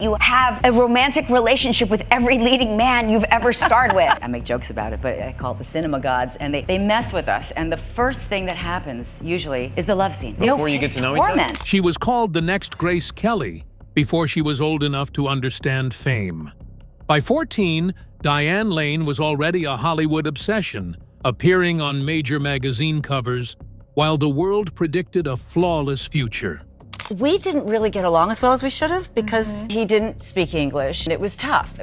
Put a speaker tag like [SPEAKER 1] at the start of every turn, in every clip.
[SPEAKER 1] You have a romantic relationship with every leading man you've ever starred with.
[SPEAKER 2] I make jokes about it, but I call it the cinema gods, and they mess with us. And the first thing that happens, usually, is the love scene.
[SPEAKER 3] Before you get to know each other?
[SPEAKER 4] She was called the next Grace Kelly before she was old enough to understand fame. By 14, Diane Lane was already a Hollywood obsession, appearing on major magazine covers, while the world predicted a flawless future.
[SPEAKER 2] We didn't really get along as well as we should have because he didn't speak English. It was tough.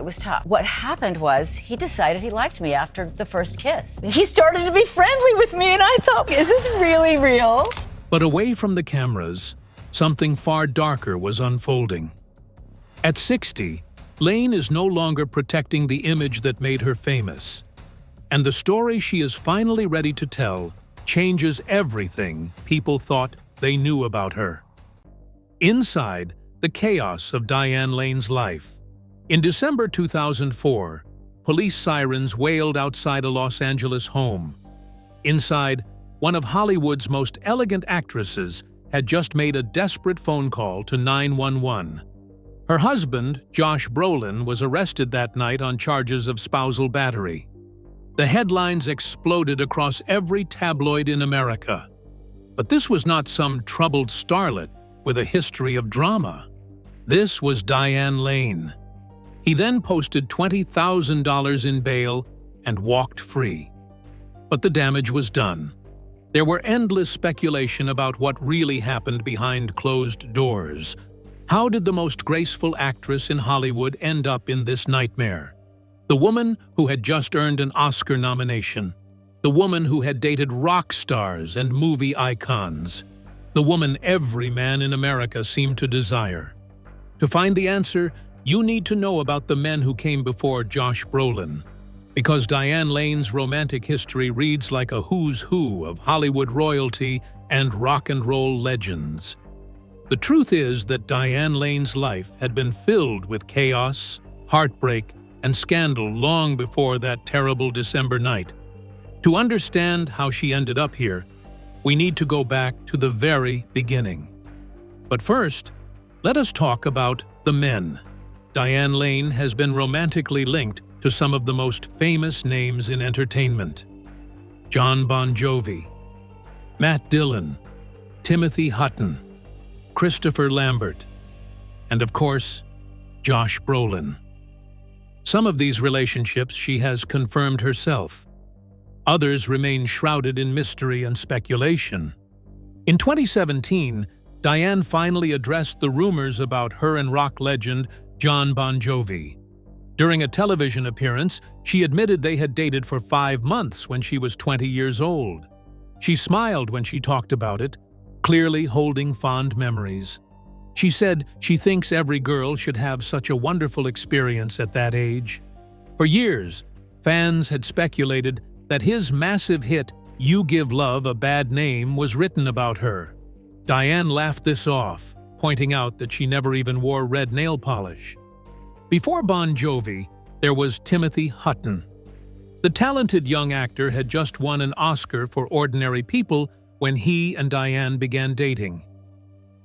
[SPEAKER 2] What happened was he decided he liked me after the first kiss. He started to be friendly with me, and I thought, is this really real?
[SPEAKER 4] But away from the cameras, something far darker was unfolding. At 60, Lane is no longer protecting the image that made her famous. And the story she is finally ready to tell changes everything people thought they knew about her. Inside, the chaos of Diane Lane's life. In December 2004, police sirens wailed outside a Los Angeles home. Inside, one of Hollywood's most elegant actresses had just made a desperate phone call to 911. Her husband, Josh Brolin, was arrested that night on charges of spousal battery. The headlines exploded across every tabloid in America. But this was not some troubled starlet with a history of drama. This was Diane Lane. He then posted $20,000 in bail and walked free. But the damage was done. There were endless speculation about what really happened behind closed doors. How did the most graceful actress in Hollywood end up in this nightmare? The woman who had just earned an Oscar nomination. The woman who had dated rock stars and movie icons. The woman every man in America seemed to desire. To find the answer, you need to know about the men who came before Josh Brolin. Because Diane Lane's romantic history reads like a who's who of Hollywood royalty and rock and roll legends. The truth is that Diane Lane's life had been filled with chaos, heartbreak, and scandal long before that terrible December night. To understand how she ended up here, we need to go back to the very beginning. But first, let us talk about the men. Diane Lane has been romantically linked to some of the most famous names in entertainment. Jon Bon Jovi, Matt Dillon, Timothy Hutton, Christopher Lambert, and of course, Josh Brolin. Some of these relationships she has confirmed herself. Others remain shrouded in mystery and speculation. In 2017, Diane finally addressed the rumors about her and rock legend Jon Bon Jovi. During a television appearance, she admitted they had dated for 5 months when she was 20 years old. She smiled when she talked about it, clearly holding fond memories. She said she thinks every girl should have such a wonderful experience at that age. For years, fans had speculated that his massive hit, You Give Love a Bad Name, was written about her. Diane laughed this off, pointing out that she never even wore red nail polish. Before Bon Jovi, there was Timothy Hutton. The talented young actor had just won an Oscar for Ordinary People when he and Diane began dating.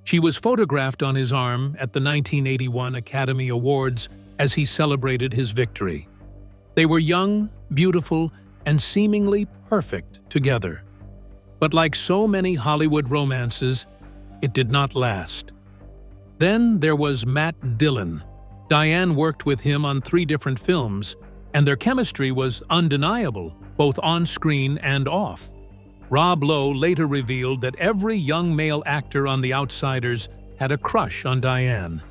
[SPEAKER 4] She was photographed on his arm at the 1981 Academy Awards as he celebrated his victory. They were young, beautiful, and seemingly perfect together. But like so many Hollywood romances, it did not last. Then there was Matt Dillon. Diane worked with him on 3 different films, and their chemistry was undeniable, both on screen and off. Rob Lowe later revealed that every young male actor on The Outsiders had a crush on Diane.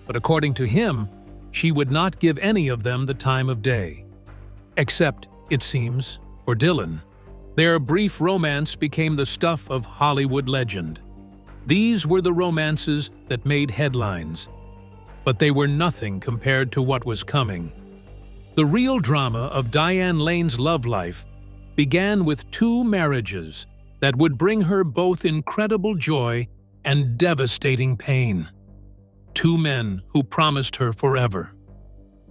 [SPEAKER 4] But according to him, she would not give any of them the time of day. Except, it seems, for Dillon. Their brief romance became the stuff of Hollywood legend. These were the romances that made headlines. But they were nothing compared to what was coming. The real drama of Diane Lane's love life began with 2 marriages that would bring her both incredible joy and devastating pain. 2 men who promised her forever.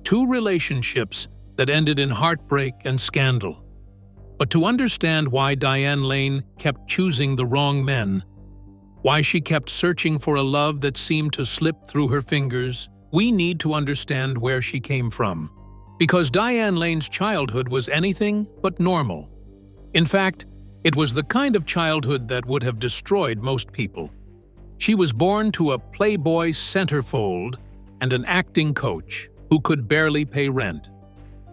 [SPEAKER 4] 2 relationships that ended in heartbreak and scandal. But to understand why Diane Lane kept choosing the wrong men, why she kept searching for a love that seemed to slip through her fingers, we need to understand where she came from, because Diane Lane's childhood was anything but normal. In fact, it was the kind of childhood that would have destroyed most people. She was born to a playboy centerfold and an acting coach who could barely pay rent.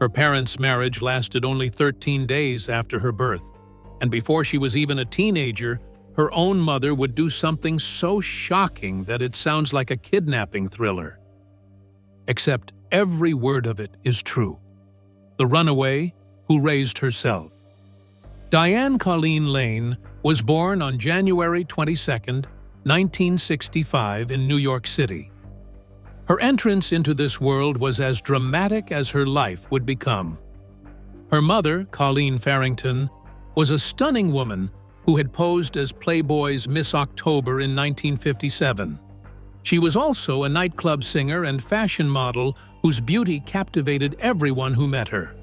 [SPEAKER 4] Her parents' marriage lasted only 13 days after her birth, and before she was even a teenager, her own mother would do something so shocking that it sounds like a kidnapping thriller. Except every word of it is true. The runaway who raised herself. Diane Colleen Lane was born on January 22, 1965 in New York City. Her entrance into this world was as dramatic as her life would become. Her mother, Colleen Farrington, was a stunning woman who had posed as Playboy's Miss October in 1957. She was also a nightclub singer and fashion model whose beauty captivated everyone who met her.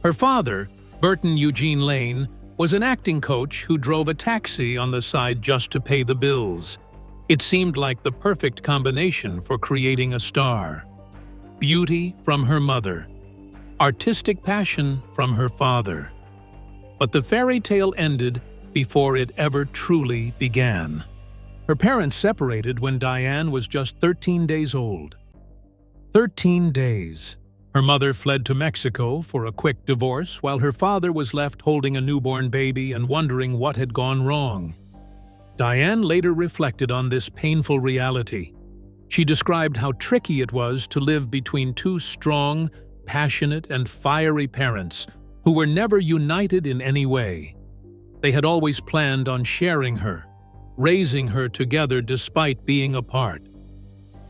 [SPEAKER 4] Her father, Burton Eugene Lane, was an acting coach who drove a taxi on the side just to pay the bills. It seemed like the perfect combination for creating a star. Beauty from her mother, artistic passion from her father. But the fairy tale ended before it ever truly began. Her parents separated when Diane was just 13 days old. 13 days. Her mother fled to Mexico for a quick divorce, while her father was left holding a newborn baby and wondering what had gone wrong. Diane later reflected on this painful reality. She described how tricky it was to live between two strong, passionate, and fiery parents who were never united in any way. They had always planned on sharing her, raising her together despite being apart.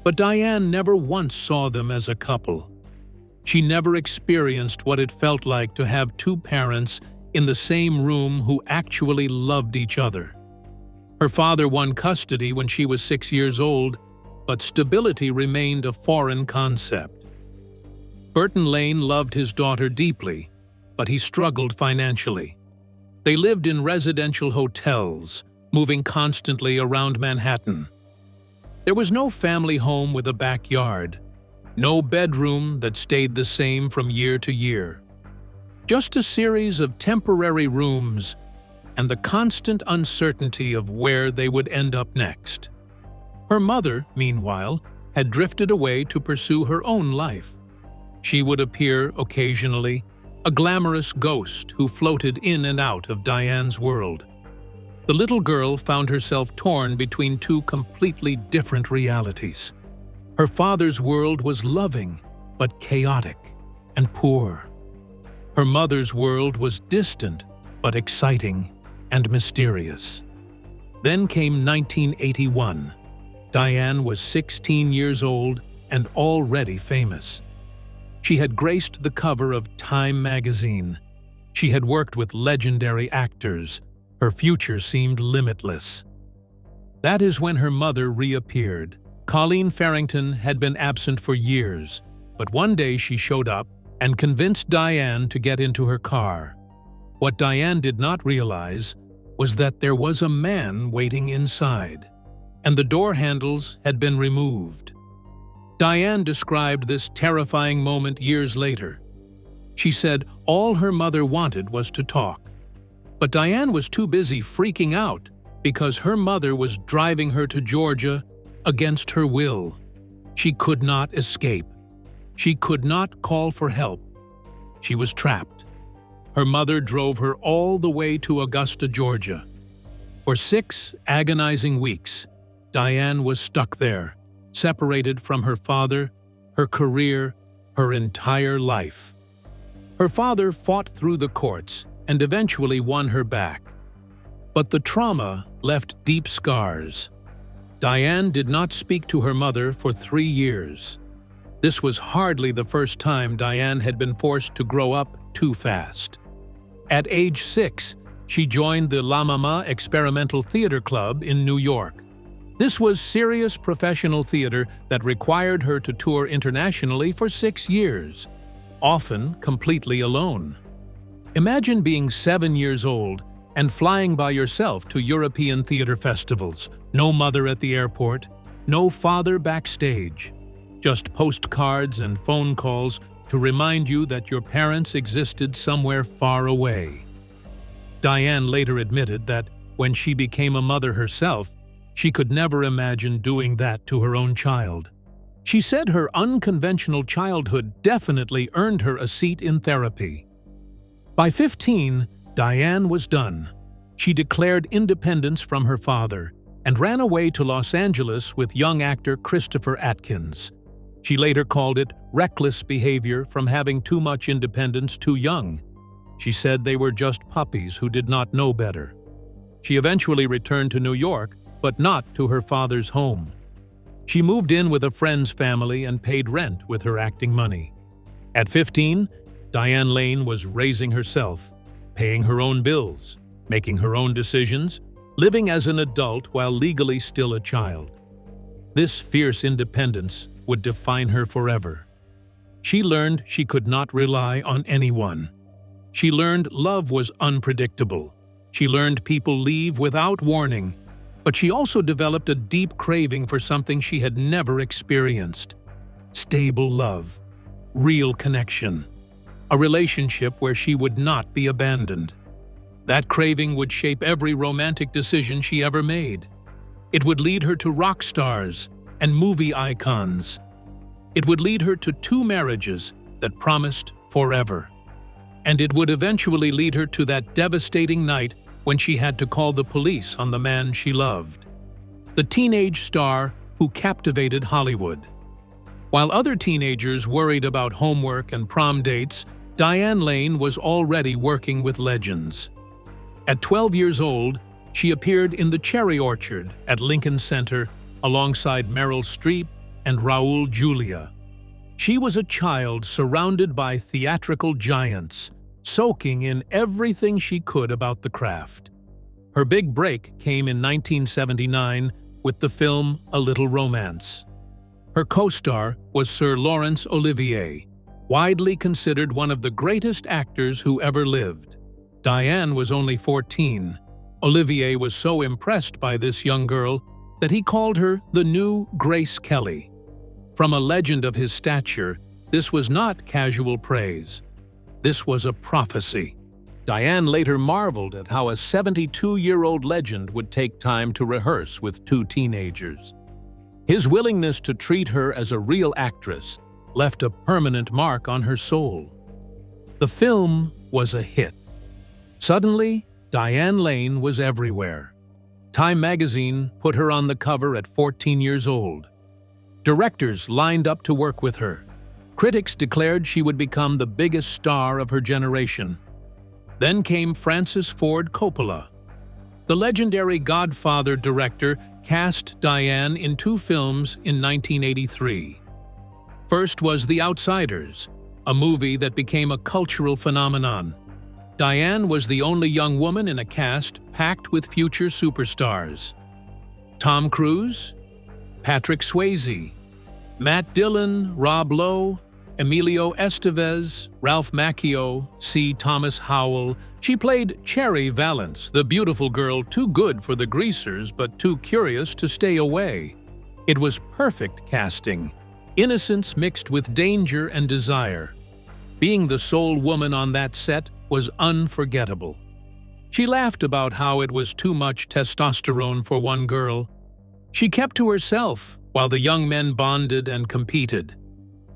[SPEAKER 4] But Diane never once saw them as a couple. She never experienced what it felt like to have two parents in the same room who actually loved each other. Her father won custody when she was 6 years old, but stability remained a foreign concept. Burton Lane loved his daughter deeply, but he struggled financially. They lived in residential hotels, moving constantly around Manhattan. There was no family home with a backyard, no bedroom that stayed the same from year to year. Just a series of temporary rooms and the constant uncertainty of where they would end up next. Her mother, meanwhile, had drifted away to pursue her own life. She would appear occasionally, a glamorous ghost who floated in and out of Diane's world. The little girl found herself torn between two completely different realities. Her father's world was loving, but chaotic and poor. Her mother's world was distant, but exciting and mysterious. Then came 1981. Diane was 16 years old and already famous. She had graced the cover of Time magazine. She had worked with legendary actors. Her future seemed limitless. That is when her mother reappeared. Colleen Farrington had been absent for years, but one day she showed up and convinced Diane to get into her car. What Diane did not realize was that there was a man waiting inside, and the door handles had been removed. Diane described this terrifying moment years later. She said all her mother wanted was to talk. But Diane was too busy freaking out because her mother was driving her to Georgia against her will. She could not escape. She could not call for help. She was trapped. Her mother drove her all the way to Augusta, Georgia. For 6 agonizing weeks, Diane was stuck there, separated from her father, her career, her entire life. Her father fought through the courts and eventually won her back. But the trauma left deep scars. Diane did not speak to her mother for 3 years. This was hardly the first time Diane had been forced to grow up too fast. At age 6, she joined the La Mama Experimental Theater Club in New York. This was serious professional theater that required her to tour internationally for 6 years, often completely alone. Imagine being 7 years old and flying by yourself to European theater festivals, no mother at the airport, no father backstage. just postcards and phone calls to remind you that your parents existed somewhere far away. Diane later admitted that when she became a mother herself, she could never imagine doing that to her own child. She said her unconventional childhood definitely earned her a seat in therapy. By 15, Diane was done. She declared independence from her father and ran away to Los Angeles with young actor Christopher Atkins. She later called it reckless behavior from having too much independence too young. She said they were just puppies who did not know better. She eventually returned to New York, but not to her father's home. She moved in with a friend's family and paid rent with her acting money. At 15, Diane Lane was raising herself, paying her own bills, making her own decisions, living as an adult while legally still a child. This fierce independence would define her forever. She learned she could not rely on anyone. She learned love was unpredictable. She learned people leave without warning. But she also developed a deep craving for something she had never experienced: stable love, real connection, a relationship where she would not be abandoned. That craving would shape every romantic decision she ever made. It would lead her to rock stars and movie icons. It would lead her to 2 marriages that promised forever. And it would eventually lead her to that devastating night when she had to call the police on the man she loved. The teenage star who captivated Hollywood. While other teenagers worried about homework and prom dates, Diane Lane was already working with legends. At 12 years old, she appeared in The Cherry Orchard at Lincoln Center alongside Meryl Streep and Raul Julia. She was a child surrounded by theatrical giants, soaking in everything she could about the craft. Her big break came in 1979 with the film A Little Romance. Her co-star was Sir Laurence Olivier, widely considered one of the greatest actors who ever lived. Diane was only 14. Olivier was so impressed by this young girl that he called her the new Grace Kelly. From a legend of his stature, this was not casual praise. This was a prophecy. Diane later marveled at how a 72-year-old legend would take time to rehearse with 2 teenagers. His willingness to treat her as a real actress left a permanent mark on her soul. The film was a hit. Suddenly, Diane Lane was everywhere. Time magazine put her on the cover at 14 years old. Directors lined up to work with her. Critics declared she would become the biggest star of her generation. Then came Francis Ford Coppola. The legendary Godfather director cast Diane in 2 films in 1983. First was The Outsiders, a movie that became a cultural phenomenon. Diane was the only young woman in a cast packed with future superstars. Tom Cruise, Patrick Swayze, Matt Dillon, Rob Lowe, Emilio Estevez, Ralph Macchio, C. Thomas Howell. She played Cherry Valance, the beautiful girl too good for the greasers but too curious to stay away. It was perfect casting, innocence mixed with danger and desire. Being the sole woman on that set was unforgettable. She laughed about how it was too much testosterone for one girl. She kept to herself while the young men bonded and competed.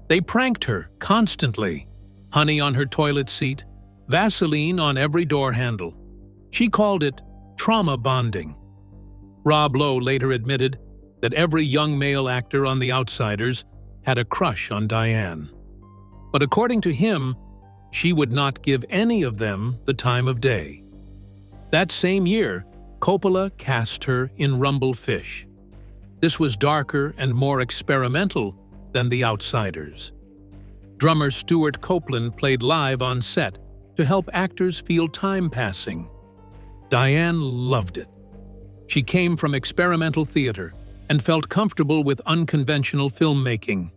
[SPEAKER 4] They pranked her constantly. Honey on her toilet seat, Vaseline on every door handle. She called it trauma bonding. Rob Lowe later admitted that every young male actor on The Outsiders had a crush on Diane. But according to him, she would not give any of them the time of day. That same year, Coppola cast her in Rumble Fish. This was darker and more experimental than The Outsiders. Drummer Stuart Copeland played live on set to help actors feel time passing. Diane loved it. She came from experimental theater and felt comfortable with unconventional filmmaking.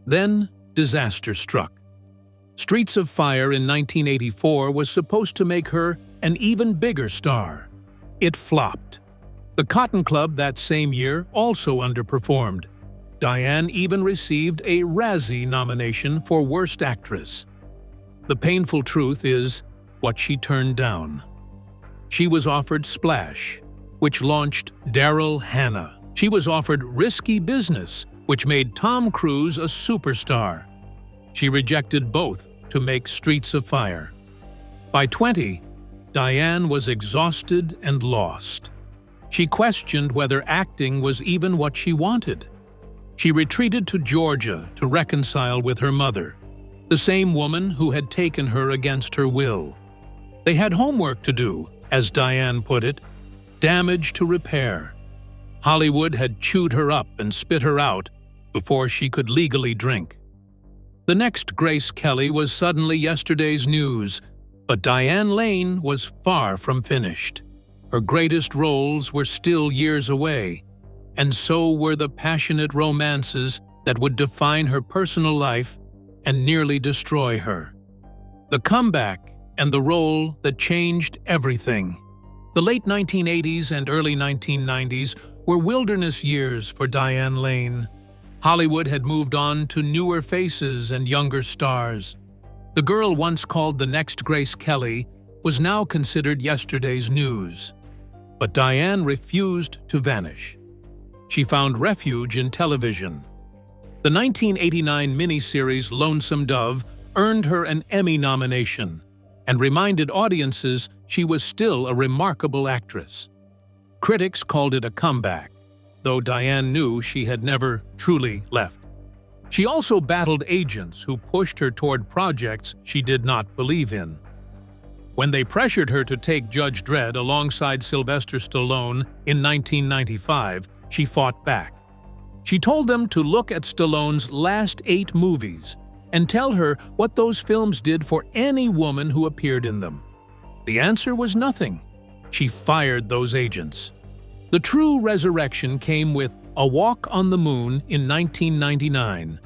[SPEAKER 4] Then, disaster struck. Streets of Fire in 1984 was supposed to make her an even bigger star. It flopped. The Cotton Club that same year also underperformed. Diane even received a Razzie nomination for Worst Actress. The painful truth is what she turned down. She was offered Splash, which launched Daryl Hannah. She was offered Risky Business, which made Tom Cruise a superstar. She rejected both to make Streets of Fire. By 20, Diane was exhausted and lost. She questioned whether acting was even what she wanted. She retreated to Georgia to reconcile with her mother, the same woman who had taken her against her will. They had homework to do, as Diane put it, damage to repair. Hollywood had chewed her up and spit her out before she could legally drink. The next Grace Kelly was suddenly yesterday's news, but Diane Lane was far from finished. Her greatest roles were still years away, and so were the passionate romances that would define her personal life and nearly destroy her. The comeback and the role that changed everything. The late 1980s and early 1990s were wilderness years for Diane Lane. Hollywood had moved on to newer faces and younger stars. The girl once called the next Grace Kelly was now considered yesterday's news. But Diane refused to vanish. She found refuge in television. The 1989 miniseries Lonesome Dove earned her an Emmy nomination and reminded audiences she was still a remarkable actress. Critics called it a comeback, though Diane knew she had never truly left. She also battled agents who pushed her toward projects she did not believe in. When they pressured her to take Judge Dredd alongside Sylvester Stallone in 1995, she fought back. She told them to look at Stallone's last 8 movies and tell her what those films did for any woman who appeared in them. The answer was nothing. She fired those agents. The true resurrection came with A Walk on the Moon in 1999.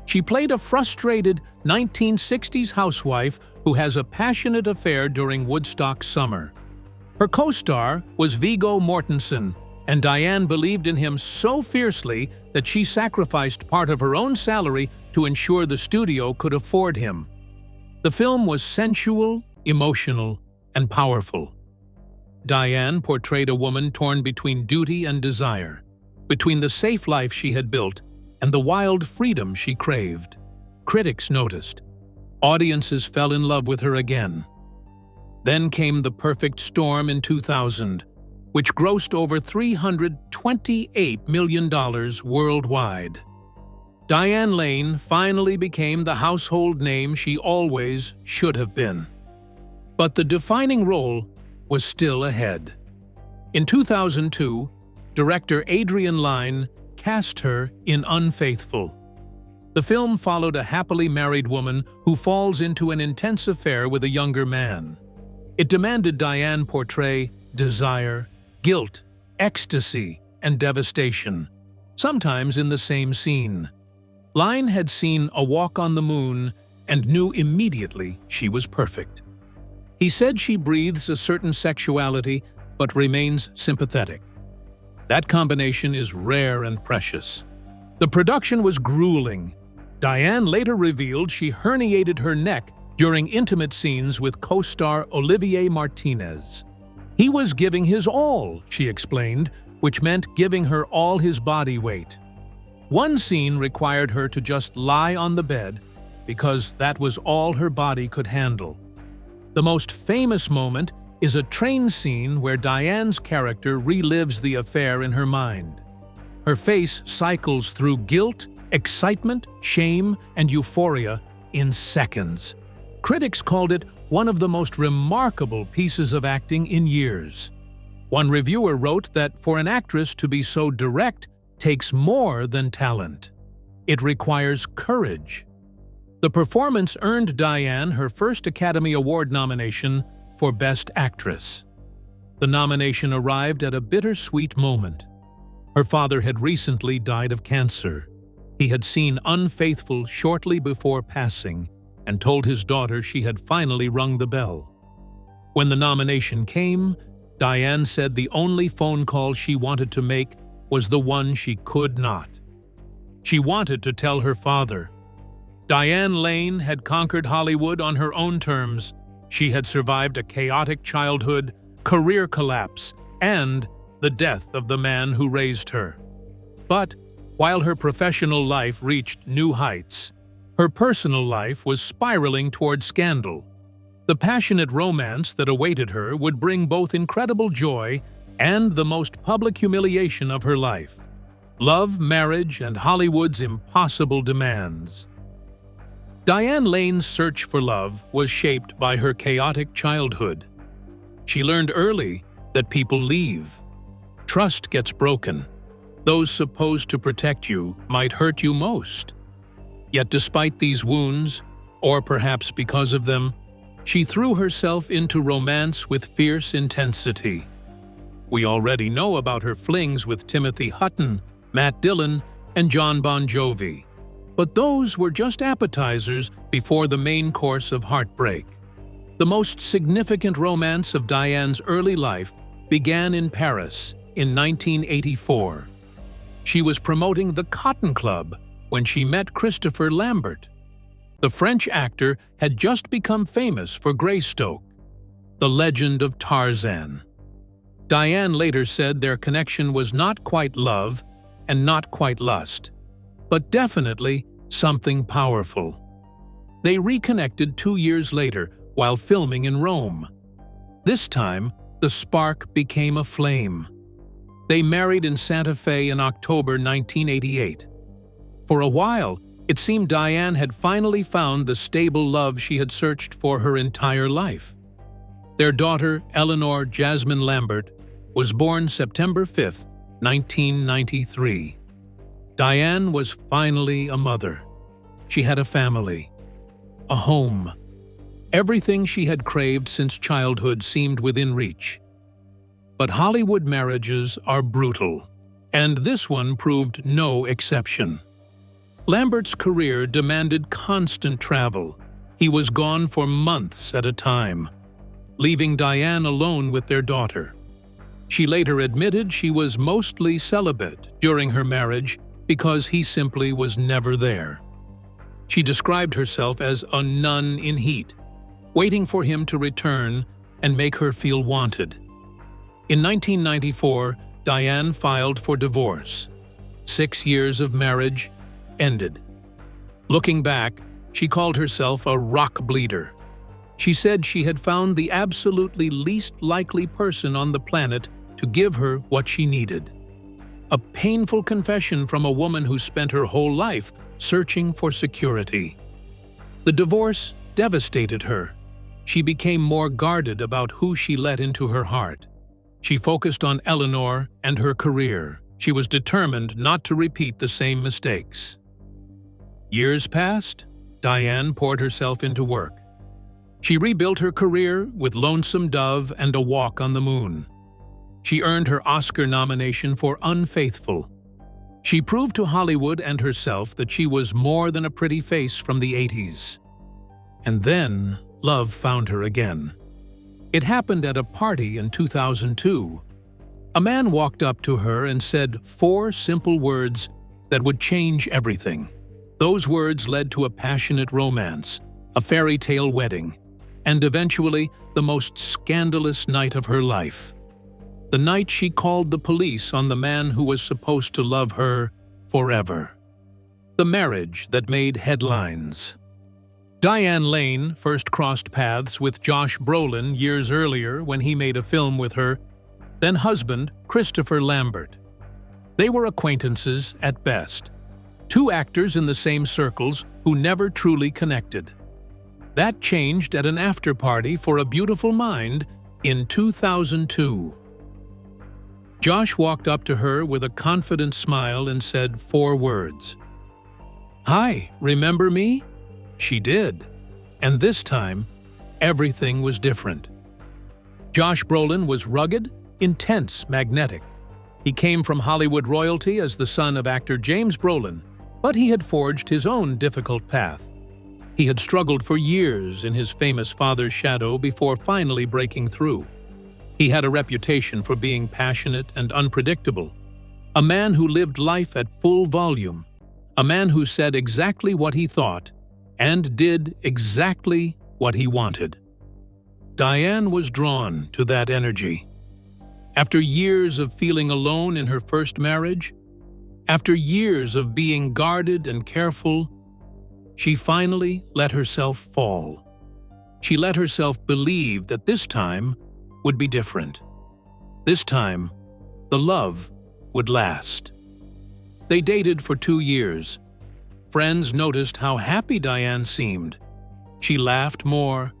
[SPEAKER 4] She played a frustrated 1960s housewife who has a passionate affair during Woodstock summer. Her co-star was Viggo Mortensen, and Diane believed in him so fiercely that she sacrificed part of her own salary to ensure the studio could afford him. The film was sensual, emotional, and powerful. Diane portrayed a woman torn between duty and desire, between the safe life she had built and the wild freedom she craved. Critics noticed. Audiences fell in love with her again. Then came The Perfect Storm in 2000, which grossed over $328 million worldwide. Diane Lane finally became the household name she always should have been. But the defining role was still ahead. In 2002, director Adrian Lyne cast her in Unfaithful. The film followed a happily married woman who falls into an intense affair with a younger man. It demanded Diane portray desire, guilt, ecstasy, and devastation, sometimes in the same scene. Lyne had seen A Walk on the Moon and knew immediately she was perfect. He said she breathes a certain sexuality but remains sympathetic. That combination is rare and precious. The production was grueling. Diane later revealed she herniated her neck during intimate scenes with co-star Olivier Martinez. He was giving his all, she explained, which meant giving her all his body weight. One scene required her to just lie on the bed because that was all her body could handle. The most famous moment is a train scene where Diane's character relives the affair in her mind. Her face cycles through guilt, excitement, shame, and euphoria in seconds. Critics called it one of the most remarkable pieces of acting in years. One reviewer wrote that for an actress to be so direct takes more than talent. It requires courage. The performance earned Diane her first Academy Award nomination for Best Actress. The nomination arrived at a bittersweet moment. Her father had recently died of cancer. He had seen Unfaithful shortly before passing and told his daughter she had finally rung the bell. When the nomination came, Diane said the only phone call she wanted to make was the one she could not. She wanted to tell her father. Diane Lane had conquered Hollywood on her own terms. She had survived a chaotic childhood, career collapse, and the death of the man who raised her. But while her professional life reached new heights, her personal life was spiraling toward scandal. The passionate romance that awaited her would bring both incredible joy and the most public humiliation of her life: love, marriage, and Hollywood's impossible demands. Diane Lane's search for love was shaped by her chaotic childhood. She learned early that people leave. Trust gets broken. Those supposed to protect you might hurt you most. Yet despite these wounds, or perhaps because of them, she threw herself into romance with fierce intensity. We already know about her flings with Timothy Hutton, Matt Dillon, and John Bon Jovi. But those were just appetizers before the main course of heartbreak. The most significant romance of Diane's early life began in Paris in 1984. She was promoting the Cotton Club when she met Christopher Lambert. The French actor had just become famous for Greystoke, the legend of Tarzan. Diane later said their connection was not quite love and not quite lust, but definitely something powerful. They reconnected 2 years later while filming in Rome. This time, the spark became a flame. They married in Santa Fe in October 1988. For a while, it seemed Diane had finally found the stable love she had searched for her entire life. Their daughter, Eleanor Jasmine Lambert, was born September 5, 1993. Diane was finally a mother. She had a family, a home. Everything she had craved since childhood seemed within reach. But Hollywood marriages are brutal, and this one proved no exception. Lambert's career demanded constant travel. He was gone for months at a time, leaving Diane alone with their daughter. She later admitted she was mostly celibate during her marriage because he simply was never there. She described herself as a nun in heat, waiting for him to return and make her feel wanted. In 1994, Diane filed for divorce. 6 years of marriage ended. Looking back, she called herself a rock bleeder. She said she had found the absolutely least likely person on the planet to give her what she needed. A painful confession from a woman who spent her whole life searching for security. The divorce devastated her. She became more guarded about who she let into her heart. She focused on Eleanor and her career. She was determined not to repeat the same mistakes. Years passed. Diane poured herself into work. She rebuilt her career with Lonesome Dove and A Walk on the Moon. She earned her Oscar nomination for Unfaithful. She proved to Hollywood and herself that she was more than a pretty face from the 80s. And then, love found her again. It happened at a party in 2002. A man walked up to her and said 4 simple words that would change everything. Those words led to a passionate romance, a fairy tale wedding, and eventually the most scandalous night of her life. The night she called the police on the man who was supposed to love her forever. The marriage that made headlines. Diane Lane first crossed paths with Josh Brolin years earlier when he made a film with her, then husband Christopher Lambert. They were acquaintances at best, 2 actors in the same circles who never truly connected. That changed at an after-party for A Beautiful Mind in 2002. Josh walked up to her with a confident smile and said 4 words. "Hi, remember me?" She did. And this time, everything was different. Josh Brolin was rugged, intense, magnetic. He came from Hollywood royalty as the son of actor James Brolin, but he had forged his own difficult path. He had struggled for years in his famous father's shadow before finally breaking through. He had a reputation for being passionate and unpredictable, a man who lived life at full volume, a man who said exactly what he thought and did exactly what he wanted. Diane was drawn to that energy. After years of feeling alone in her first marriage, after years of being guarded and careful, she finally let herself fall. She let herself believe that this time would be different. This time, the love would last. They dated for 2 years. Friends noticed how happy Diane seemed. She laughed more.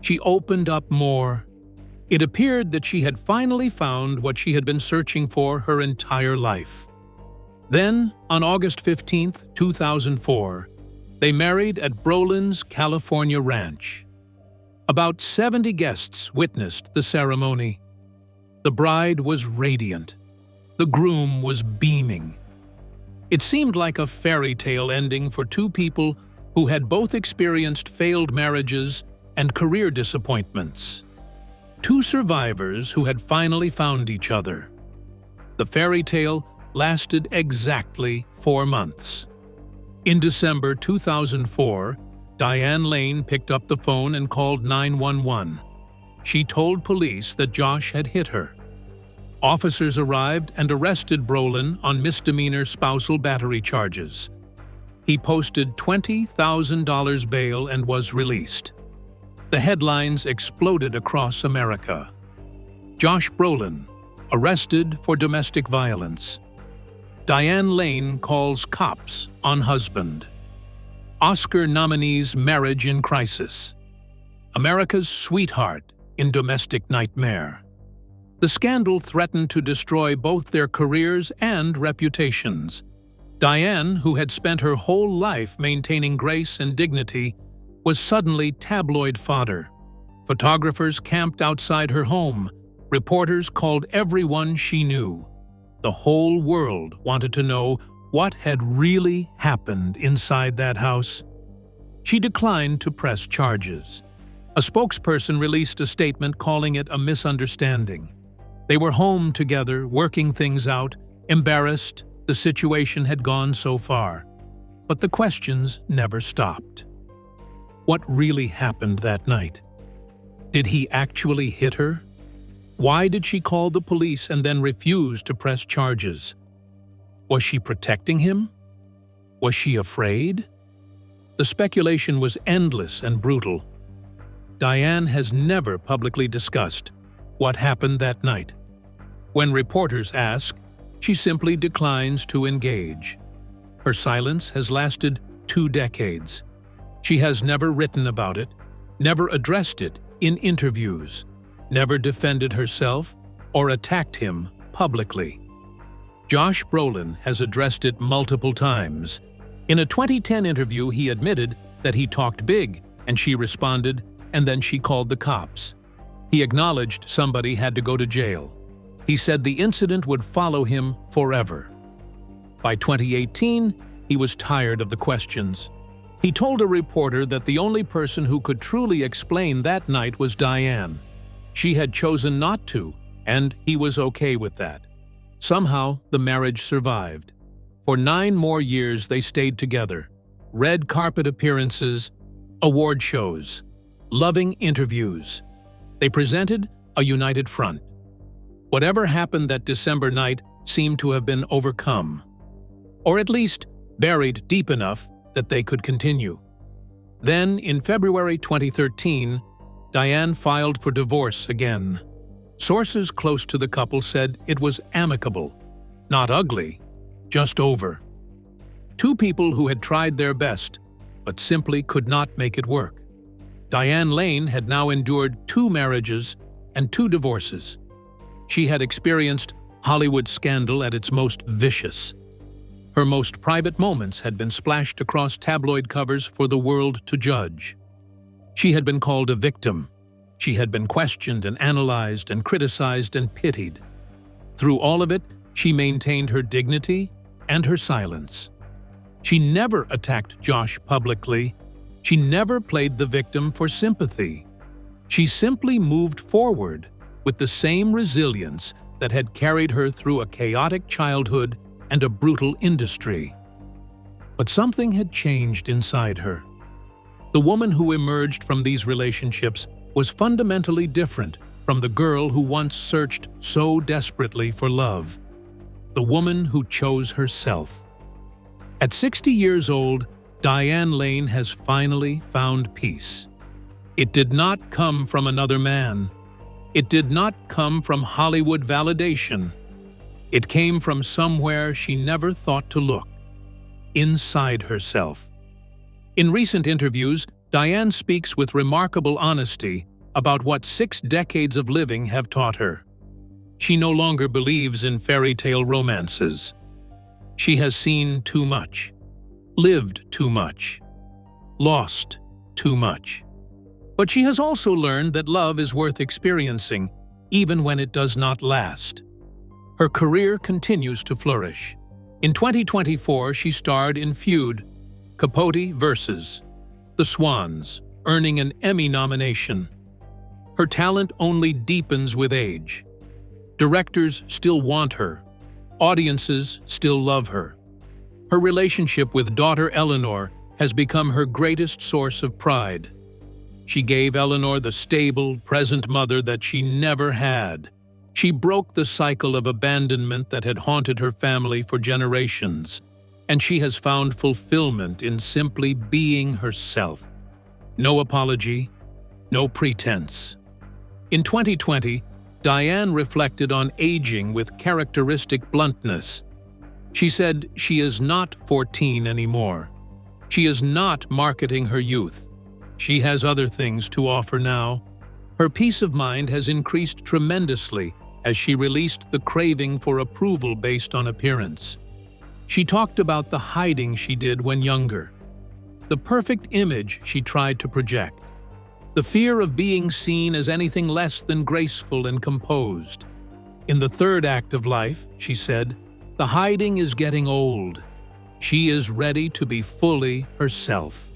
[SPEAKER 4] She opened up more. It appeared that she had finally found what she had been searching for her entire life. Then, on August 15, 2004, they married at Brolin's California ranch. About 70 guests witnessed the ceremony. The bride was radiant. The groom was beaming. It seemed like a fairy tale ending for two people who had both experienced failed marriages and career disappointments. Two survivors who had finally found each other. The fairy tale lasted exactly 4 months. In December 2004, Diane Lane picked up the phone and called 911. She told police that Josh had hit her. Officers arrived and arrested Brolin on misdemeanor spousal battery charges. He posted $20,000 bail and was released. The headlines exploded across America. Josh Brolin, arrested for domestic violence. Diane Lane calls cops on husband. Oscar nominee's marriage in crisis. America's sweetheart in domestic nightmare. The scandal threatened to destroy both their careers and reputations. Diane, who had spent her whole life maintaining grace and dignity, was suddenly tabloid fodder. Photographers camped outside her home. Reporters called everyone she knew. The whole world wanted to know what had really happened inside that house. She declined to press charges. A spokesperson released a statement calling it a misunderstanding. They were home together, working things out, embarrassed the situation had gone so far. But the questions never stopped. What really happened that night? Did he actually hit her? Why did she call the police and then refuse to press charges? Was she protecting him? Was she afraid? The speculation was endless and brutal. Diane has never publicly discussed what happened that night. When reporters ask, she simply declines to engage. Her silence has lasted 2 decades. She has never written about it, never addressed it in interviews, never defended herself or attacked him publicly. Josh Brolin has addressed it multiple times. In a 2010 interview, he admitted that he talked big, and she responded, and then she called the cops. He acknowledged somebody had to go to jail. He said the incident would follow him forever. By 2018, he was tired of the questions. He told a reporter that the only person who could truly explain that night was Diane. She had chosen not to, and he was okay with that. Somehow, the marriage survived. For 9 more years, they stayed together. Red carpet appearances, award shows, loving interviews. They presented a united front. Whatever happened that December night seemed to have been overcome, or at least buried deep enough that they could continue. Then, in February 2013, Diane filed for divorce again. Sources close to the couple said it was amicable, not ugly, just over. Two people who had tried their best, but simply could not make it work. Diane Lane had now endured 2 marriages and 2 divorces. She had experienced Hollywood scandal at its most vicious. Her most private moments had been splashed across tabloid covers for the world to judge. She had been called a victim. She had been questioned and analyzed and criticized and pitied. Through all of it, she maintained her dignity and her silence. She never attacked Josh publicly. She never played the victim for sympathy. She simply moved forward with the same resilience that had carried her through a chaotic childhood and a brutal industry. But something had changed inside her. The woman who emerged from these relationships was fundamentally different from the girl who once searched so desperately for love. The woman who chose herself. At 60 years old, Diane Lane has finally found peace. It did not come from another man. It did not come from Hollywood validation. It came from somewhere she never thought to look. Inside herself. In recent interviews, Diane speaks with remarkable honesty about what 6 decades of living have taught her. She no longer believes in fairy tale romances. She has seen too much, lived too much, lost too much. But she has also learned that love is worth experiencing, even when it does not last. Her career continues to flourish. In 2024, she starred in Feud, Capote vs. The Swans, earning an Emmy nomination. Her talent only deepens with age. Directors still want her. Audiences still love her. Her relationship with daughter Eleanor has become her greatest source of pride. She gave Eleanor the stable, present mother that she never had. She broke the cycle of abandonment that had haunted her family for generations, and she has found fulfillment in simply being herself. No apology, no pretense. In 2020, Diane reflected on aging with characteristic bluntness. She said she is not 14 anymore. She is not marketing her youth. She has other things to offer now. Her peace of mind has increased tremendously as she released the craving for approval based on appearance. She talked about the hiding she did when younger, the perfect image she tried to project, the fear of being seen as anything less than graceful and composed. In the third act of life, she said, the hiding is getting old. She is ready to be fully herself.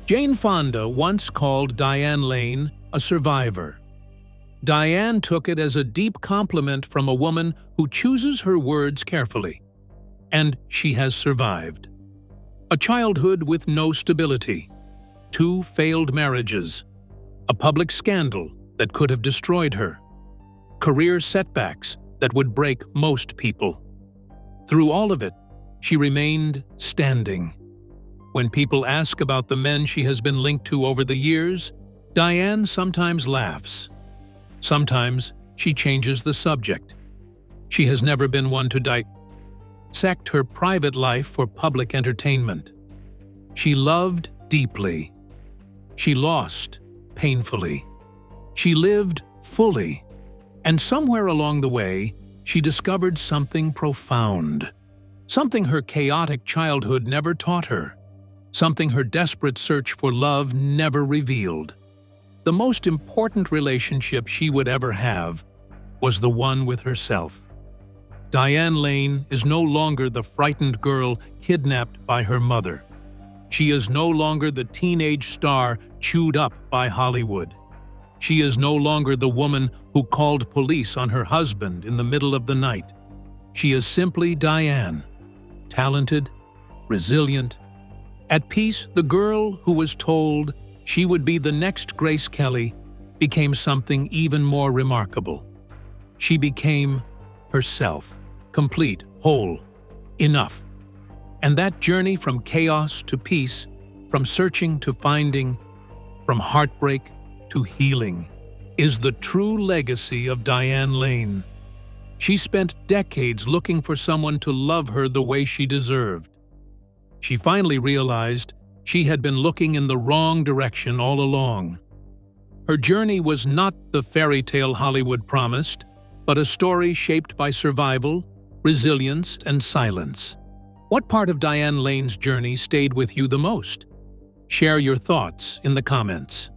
[SPEAKER 4] Jane Fonda once called Diane Lane a survivor. Diane took it as a deep compliment from a woman who chooses her words carefully. And she has survived. A childhood with no stability, 2 failed marriages, a public scandal that could have destroyed her, career setbacks that would break most people. Through all of it, she remained standing. When people ask about the men she has been linked to over the years, Diane sometimes laughs. Sometimes she changes the subject. She has never been one to dissect her private life for public entertainment. She loved deeply. She lost painfully. She lived fully. And somewhere along the way, she discovered something profound. Something her chaotic childhood never taught her. Something her desperate search for love never revealed. The most important relationship she would ever have was the one with herself. Diane Lane is no longer the frightened girl kidnapped by her mother. She is no longer the teenage star chewed up by Hollywood. She is no longer the woman who called police on her husband in the middle of the night. She is simply Diane, talented, resilient, at peace. The girl who was told she would be the next Grace Kelly became something even more remarkable. She became herself, complete, whole, enough. And that journey from chaos to peace, from searching to finding, from heartbreak to healing, is the true legacy of Diane Lane. She spent decades looking for someone to love her the way she deserved. She finally realized she had been looking in the wrong direction all along. Her journey was not the fairy tale Hollywood promised, but a story shaped by survival, resilience, and silence. What part of Diane Lane's journey stayed with you the most? Share your thoughts in the comments.